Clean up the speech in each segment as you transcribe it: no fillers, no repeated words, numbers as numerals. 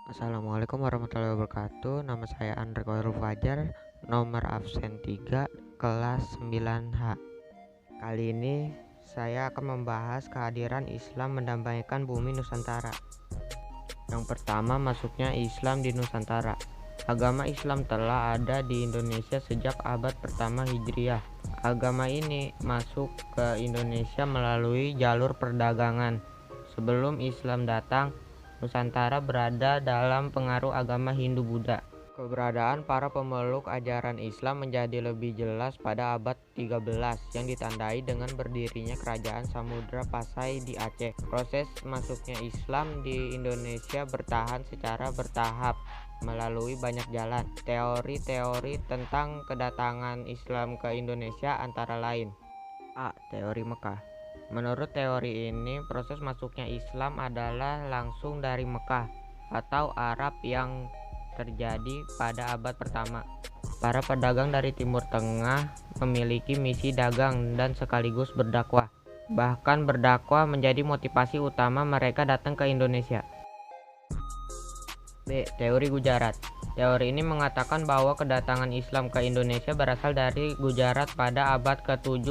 Assalamualaikum warahmatullahi wabarakatuh. Nama saya Andre Koirul Fajar, nomor absen 3, kelas 9H. Kali ini saya akan membahas kehadiran Islam mendamaikan bumi Nusantara. Yang pertama, masuknya Islam di Nusantara. Agama Islam telah ada di Indonesia sejak abad pertama Hijriah. Agama ini masuk ke Indonesia melalui jalur perdagangan. Sebelum Islam datang, Nusantara berada dalam pengaruh agama Hindu-Buddha. Keberadaan para pemeluk ajaran Islam menjadi lebih jelas pada abad 13 yang ditandai dengan berdirinya kerajaan Samudra Pasai di Aceh. Proses masuknya Islam di Indonesia bertahan secara bertahap melalui banyak jalan. Teori-teori tentang kedatangan Islam ke Indonesia antara lain: A. Teori Mekah. Menurut teori ini, proses masuknya Islam adalah langsung dari Mekah atau Arab yang terjadi pada abad pertama. Para pedagang dari Timur Tengah memiliki misi dagang dan sekaligus berdakwah. Bahkan berdakwah menjadi motivasi utama mereka datang ke Indonesia. B. Teori Gujarat. Teori ini mengatakan bahwa kedatangan Islam ke Indonesia berasal dari Gujarat pada abad ke-7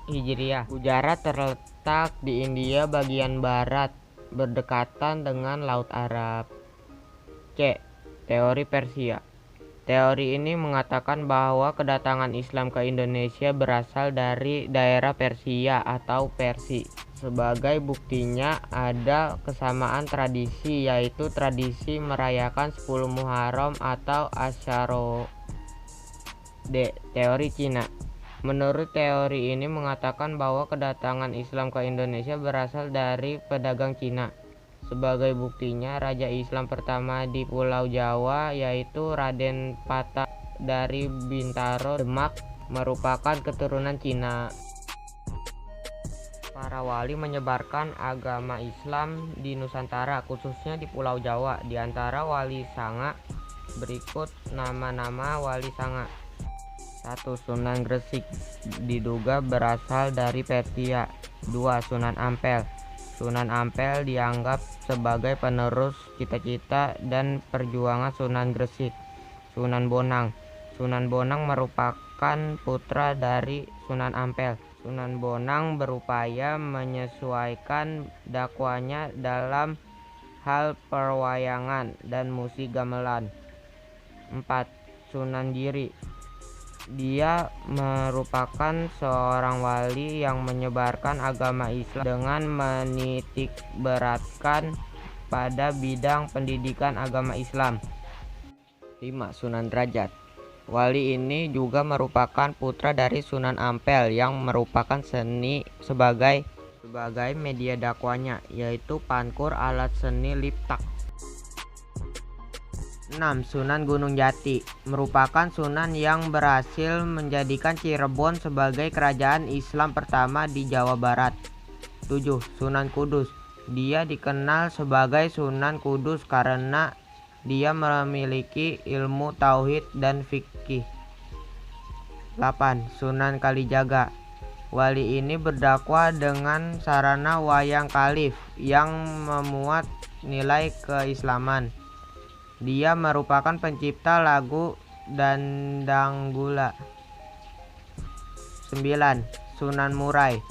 Hijriah. Gujarat terletak di India bagian barat, berdekatan dengan Laut Arab. C. Teori Persia. Teori ini mengatakan bahwa kedatangan Islam ke Indonesia berasal dari daerah Persia atau Persia. Sebagai buktinya ada kesamaan tradisi, yaitu tradisi merayakan 10 Muharram atau Asyara. D. Teori Cina. Menurut teori ini mengatakan bahwa kedatangan Islam ke Indonesia berasal dari pedagang Cina. Sebagai buktinya, Raja Islam pertama di Pulau Jawa, yaitu Raden Patah dari Bintaro, Demak, merupakan keturunan Cina. Para wali menyebarkan agama Islam di Nusantara, khususnya di Pulau Jawa. Di antara wali Sanga berikut nama-nama wali Sanga. 1. Sunan Gresik, diduga berasal dari Persia. 2. Sunan Ampel. Sunan Ampel dianggap sebagai penerus cita-cita dan perjuangan Sunan Gresik. Sunan Bonang. Sunan Bonang merupakan putra dari Sunan Ampel. Sunan Bonang berupaya menyesuaikan dakwanya dalam hal perwayangan dan musik gamelan. 4. Sunan Giri. Dia merupakan seorang wali yang menyebarkan agama Islam dengan menitik beratkan pada bidang pendidikan agama Islam. 5. Sunan Derajat. Wali ini juga merupakan putra dari Sunan Ampel yang merupakan seni sebagai media dakwanya, yaitu pankur alat seni liptak. 6. Sunan Gunung Jati. Merupakan sunan yang berhasil menjadikan Cirebon sebagai kerajaan Islam pertama di Jawa Barat. 7. Sunan Kudus. Dia dikenal sebagai Sunan Kudus karena dia memiliki ilmu tauhid dan fikih. 8. Sunan Kalijaga. Wali ini berdakwah dengan sarana wayang kalif yang memuat nilai keislaman. Dia merupakan pencipta lagu Dandanggula. 9. Sunan Murai.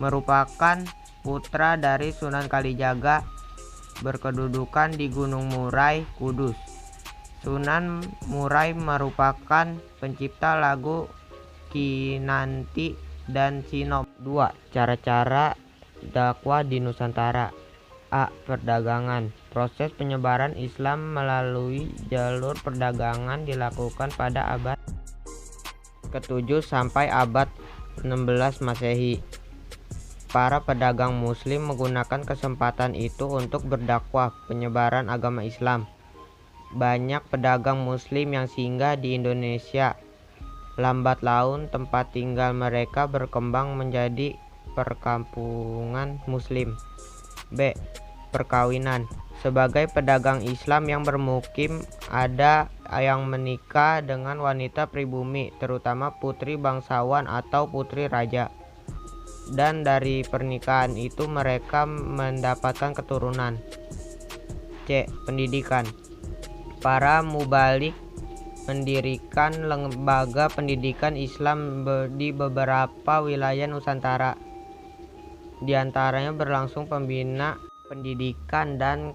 Merupakan putra dari Sunan Kalijaga, berkedudukan di Gunung Murai, Kudus. Sunan Murai merupakan pencipta lagu Kinanti dan Sinop. 2. Cara-cara dakwah di Nusantara. A. Perdagangan. Proses penyebaran Islam melalui jalur perdagangan dilakukan pada abad ke-7 sampai abad 16 Masehi. Para pedagang muslim menggunakan kesempatan itu untuk berdakwah penyebaran agama Islam. Banyak pedagang muslim yang singgah di Indonesia. Lambat laun tempat tinggal mereka berkembang menjadi perkampungan muslim. B. Perkawinan. Sebagai pedagang Islam yang bermukim, ada yang menikah dengan wanita pribumi, terutama putri bangsawan atau putri raja. Dan dari pernikahan itu mereka mendapatkan keturunan. C. Pendidikan. Para mubalik mendirikan lembaga pendidikan Islam di beberapa wilayah Nusantara. Di antaranya berlangsung pembina pendidikan dan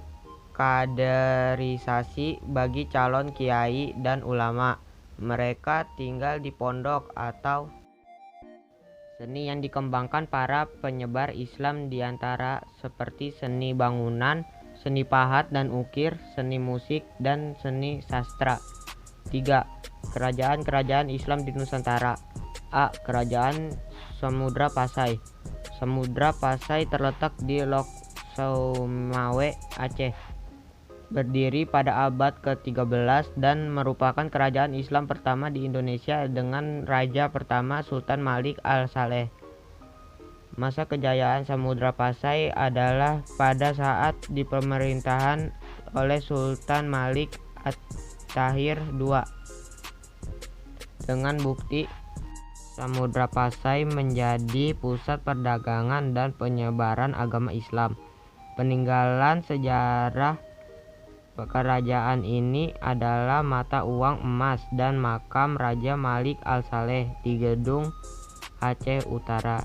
kaderisasi bagi calon kiai dan ulama. Mereka tinggal di pondok atau seni yang dikembangkan para penyebar Islam di antara seperti seni bangunan, seni pahat dan ukir, seni musik, dan seni sastra. 3. Kerajaan-kerajaan Islam di Nusantara. A. Kerajaan Samudra Pasai. Samudra Pasai terletak di Lok Sumawe, Aceh. Berdiri pada abad ke-13 dan merupakan kerajaan Islam pertama di Indonesia dengan raja pertama Sultan Malik Al-Saleh. Masa kejayaan Samudra Pasai adalah pada saat di pemerintahan oleh Sultan Malik At-Tahir II. Dengan bukti Samudra Pasai menjadi pusat perdagangan dan penyebaran agama Islam. Peninggalan sejarah kerajaan ini adalah mata uang emas dan makam Raja Malik Al-Saleh di Gedung Aceh Utara.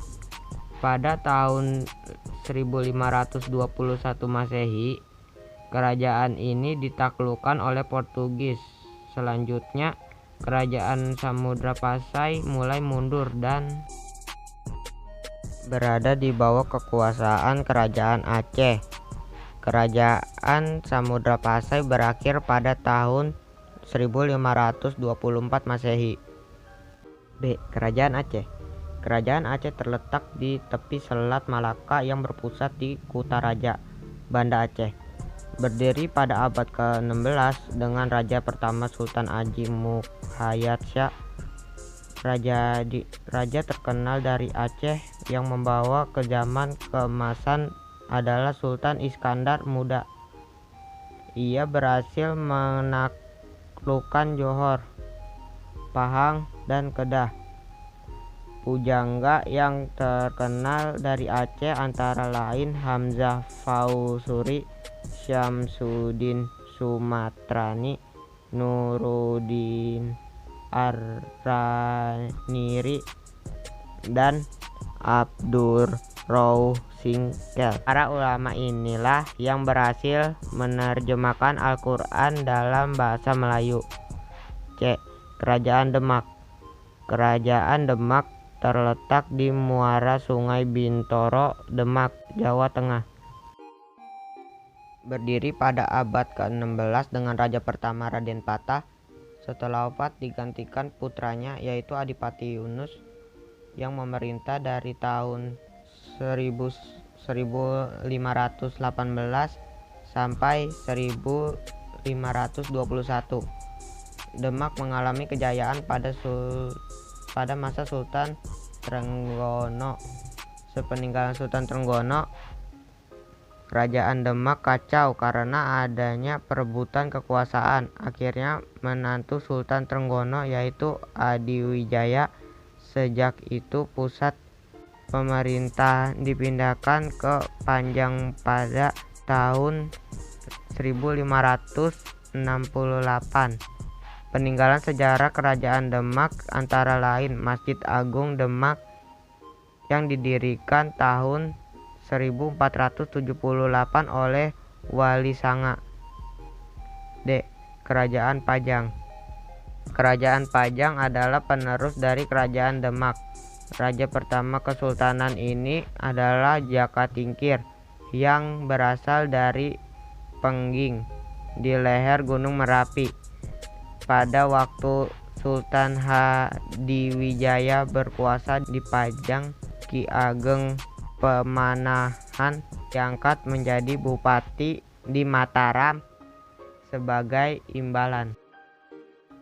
Pada tahun 1521 Masehi, kerajaan ini ditaklukkan oleh Portugis. Selanjutnya, kerajaan Samudra Pasai mulai mundur dan berada di bawah kekuasaan kerajaan Aceh. Kerajaan Samudra Pasai berakhir pada tahun 1524 Masehi. B. Kerajaan Aceh. Kerajaan Aceh terletak di tepi Selat Malaka yang berpusat di Kutaraja, Banda Aceh. Berdiri pada abad ke-16 dengan raja pertama Sultan Haji Mukhayat Syah. Raja terkenal dari Aceh yang membawa ke zaman keemasan adalah Sultan Iskandar Muda. Ia berhasil menaklukkan Johor, Pahang, dan Kedah. Pujangga yang terkenal dari Aceh antara lain Hamzah Fausuri, Syamsuddin Sumatrani, Nuruddin Ar-Raniri, dan Abdur Rauh Singkel. Para ulama inilah yang berhasil menerjemahkan Al-Quran dalam bahasa Melayu. C. Kerajaan Demak. Kerajaan Demak terletak di muara Sungai Bintoro, Demak, Jawa Tengah. Berdiri pada abad ke-16 dengan raja pertama Raden Patah. Setelah wafat digantikan putranya yaitu Adipati Yunus yang memerintah dari tahun 1518 sampai 1521. Demak mengalami kejayaan pada masa Sultan Trenggono. Sepeninggalan Sultan Trenggono, kerajaan Demak kacau karena adanya perebutan kekuasaan. Akhirnya menantu Sultan Trenggono yaitu Adiwijaya. Sejak itu pusat pemerintah dipindahkan ke Panjang pada tahun 1568. Peninggalan sejarah kerajaan Demak antara lain Masjid Agung Demak yang didirikan tahun 1478 oleh Wali Sanga. D. Kerajaan Pajang. Kerajaan Pajang adalah penerus dari kerajaan Demak. Raja pertama kesultanan ini adalah Jaka Tingkir yang berasal dari Pengging di leher Gunung Merapi. Pada waktu Sultan Hadiwijaya berkuasa di Pajang, Ki Ageng Pemanahan diangkat menjadi bupati di Mataram sebagai imbalan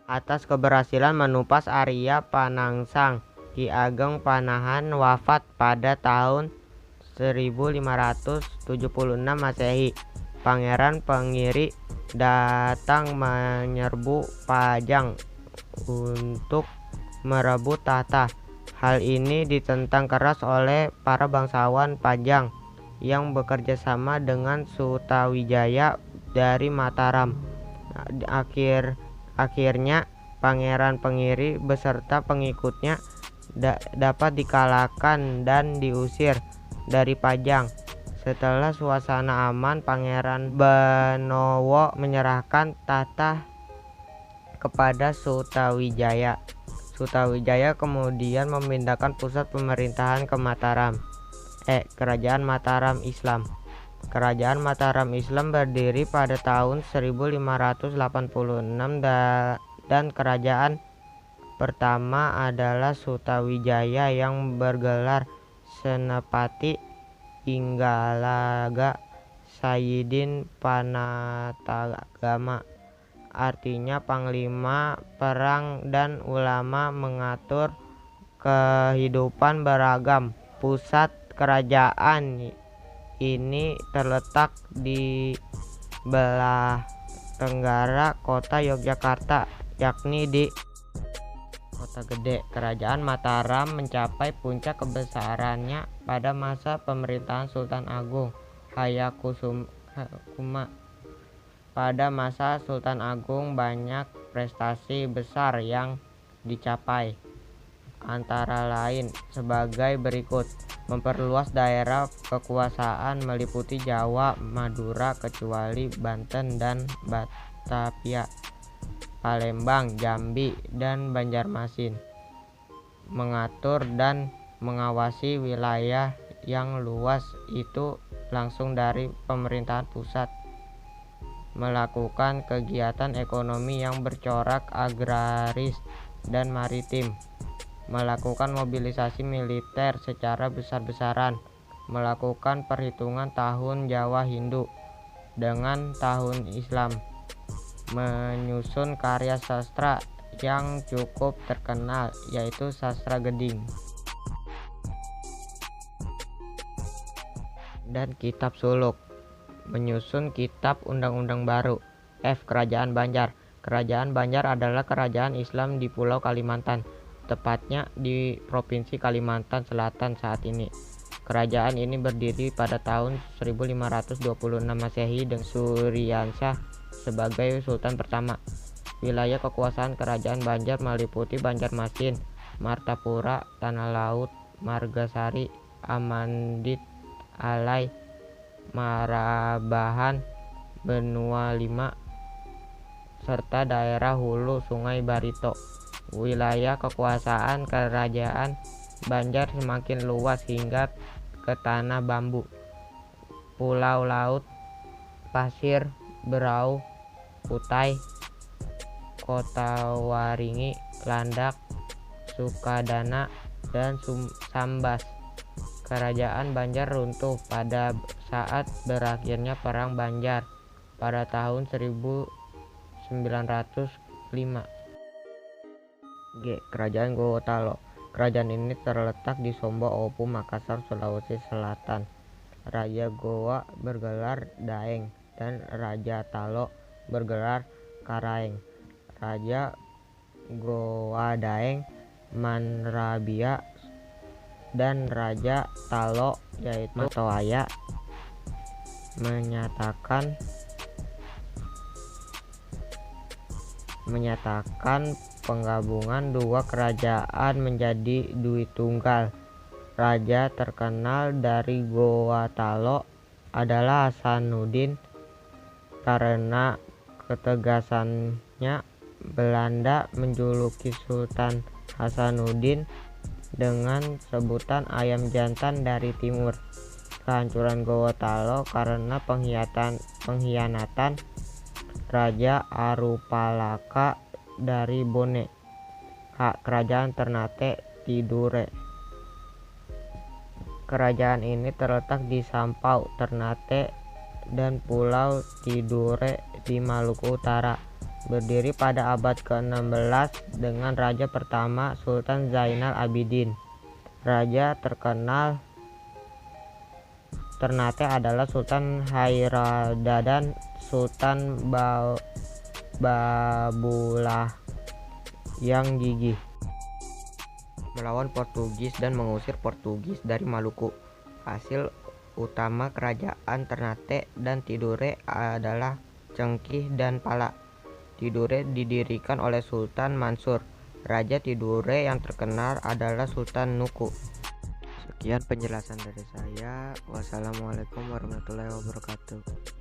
atas keberhasilan menumpas Arya Panangsang. Ki Ageng Panahan wafat pada tahun 1576 Masehi. Pangeran Pengiri datang menyerbu Pajang untuk merebut tahta. Hal ini ditentang keras oleh para bangsawan Pajang yang bekerja sama dengan Sutawijaya dari Mataram. Akhirnya Pangeran Pengiri beserta pengikutnya dapat dikalahkan dan diusir dari Pajang. Setelah suasana aman, Pangeran Benowo menyerahkan tahta kepada Sutawijaya. Sutawijaya kemudian memindahkan pusat pemerintahan ke Mataram. Kerajaan Mataram Islam. Kerajaan Mataram Islam berdiri pada tahun 1586 dan kerajaan pertama adalah Sutawijaya yang bergelar Senapati Inggalaga Sayyidin Panatagama, artinya panglima perang dan ulama mengatur kehidupan beragam. Pusat kerajaan ini terletak di belah tenggara kota Yogyakarta, yakni di Kota Gede. Kerajaan Mataram mencapai puncak kebesarannya pada masa pemerintahan Sultan Agung Hayakusuma. Pada masa Sultan Agung banyak prestasi besar yang dicapai, antara lain sebagai berikut: memperluas daerah kekuasaan meliputi Jawa, Madura kecuali Banten dan Batavia, Palembang, Jambi, dan Banjarmasin, mengatur dan mengawasi wilayah yang luas itu langsung dari pemerintahan pusat, melakukan kegiatan ekonomi yang bercorak agraris dan maritim, melakukan mobilisasi militer secara besar-besaran, melakukan perhitungan tahun Jawa Hindu dengan tahun Islam, menyusun karya sastra yang cukup terkenal yaitu Sastra Geding dan Kitab Suluk, menyusun Kitab Undang-Undang Baru. Kerajaan Banjar. Kerajaan Banjar adalah kerajaan Islam di Pulau Kalimantan, tepatnya di Provinsi Kalimantan Selatan saat ini. Kerajaan ini berdiri pada tahun 1526 Masehi dengan Suryansyah sebagai sultan pertama. Wilayah kekuasaan kerajaan Banjar meliputi Banjarmasin, Martapura, Tanah Laut, Margasari, Amandit, Alai, Marabahan, Benua Lima, serta daerah hulu Sungai Barito. Wilayah kekuasaan kerajaan Banjar semakin luas hingga ke Tanah Bambu, Pulau Laut, Pasir, Berau, Kutai, Kota Waringin, Landak, Sukadana, dan Sambas. Kerajaan Banjar runtuh pada saat berakhirnya Perang Banjar pada tahun 1905. Kerajaan Gotalo. Kerajaan ini terletak di Sombo Opu, Makassar, Sulawesi Selatan. Raja Goa bergelar Daeng dan Raja Talo bergelar Karaeng. Raja Goa Daeng Manrabia dan Raja Talo yaitu Matoaya menyatakan penggabungan dua kerajaan menjadi Dwi Tunggal. Raja terkenal dari Goa Talo adalah Hasanuddin. Karena ketegasannya, Belanda menjuluki Sultan Hasanuddin dengan sebutan ayam jantan dari timur. Kehancuran Goa Talo karena pengkhianatan Raja Arupalaka dari Bone. Kerajaan Ternate Tidore. Kerajaan ini terletak di Sampau, Ternate, dan Pulau Tidore di Maluku Utara. Berdiri pada abad ke-16 dengan raja pertama Sultan Zainal Abidin. Raja terkenal Ternate adalah Sultan Hairadadan Sultan Babulah yang gigih melawan Portugis dan mengusir Portugis dari Maluku. Hasil utama kerajaan Ternate dan Tidore adalah Cengkih dan Pala. Tidore didirikan oleh Sultan Mansur. Raja Tidore yang terkenal adalah Sultan Nuku. Sekian penjelasan dari saya. Wassalamualaikum warahmatullahi wabarakatuh.